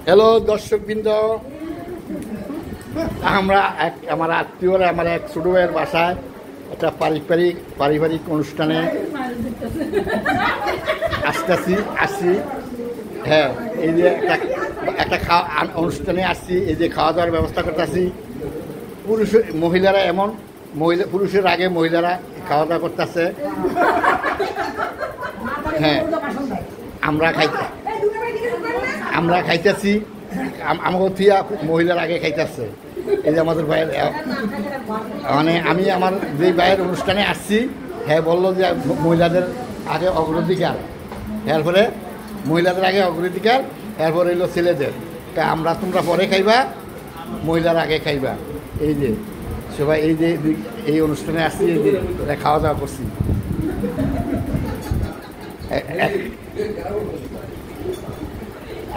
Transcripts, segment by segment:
Hello দর্শকবৃন্দ, আমরা আমার আত্মীয়রা আমার এক ছোটো ভাইয়ের বাসায় একটা পারিবারিক অনুষ্ঠানে আসছি। হ্যাঁ, এই যে একটা অনুষ্ঠানে আসছি, এই যে খাওয়া দাওয়ার ব্যবস্থা করতেছি। মহিলারা পুরুষের আগে মহিলারা খাওয়া দাওয়া করতেছে। হ্যাঁ, আমরা খাইতেছি, আমাকে থিয়া মহিলার আগে খাইতেছে। এই যে আমাদের ভাইয়ের, মানে আমি আমার যে ভাইয়ের অনুষ্ঠানে আসছি, হ্যাঁ বললো যে মহিলাদের আগে অগ্রাধিকার, এরপরে মহিলাদের আগে অগ্রাধিকার, এরপরে এলো ছেলেদের। তা তোমরা পরে খাইবা, মহিলার আগে খাইবা। এই যে সবাই এই অনুষ্ঠানে আসছি, এই যে খাওয়া দাওয়া করছি।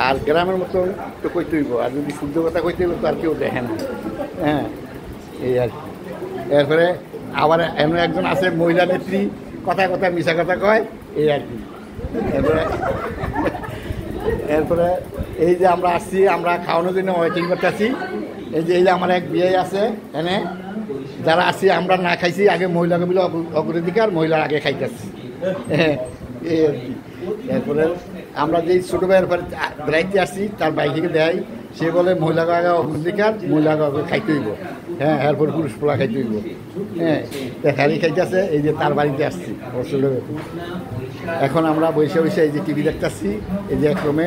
আর গ্রামের মতো তো কইতে হইব, আর যদি শুদ্ধ কথা কইতে হইব তো আর কেউ দেখে না। হ্যাঁ, এই আর কি। এরপরে আবার এমন একজন আছে মহিলা নেত্রী, কথা মিশা কথা কয়, এই আর কি। এরপরে এই যে আমরা আসছি, আমরা খাওয়ানোর জন্য ওয়েটিং করতেছি। এই যে আমার এক বিয়ে আছে এনে, যারা আসছি আমরা না খাইছি, আগে মহিলাকে বলে অগ্রাধিকার, মহিলার আগে খাইতেছি। হ্যাঁ, এই আর কি। এরপরে আমরা যেই ছোটো ভাইয়ের বেড়াইতে আসছি, তার বাইকে দেয়, সে বলে মহিলাকে আগে অগ্রাধিকার, মহিলাকে আগে খাইতে হইব। হ্যাঁ, এরপর পুরুষ পোলা খাইতে হইব। হ্যাঁ, হ্যারি খাইতেছে, এই যে তার বাড়িতে আসছি ছোটো। এখন আমরা বৈশা এই যে টিভি দেখতেছি, এই যে এক রুমে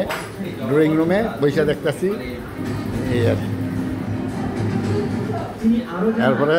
ড্রয়িং রুমে বৈশা দেখতেছি, এই আর কি। এরপরে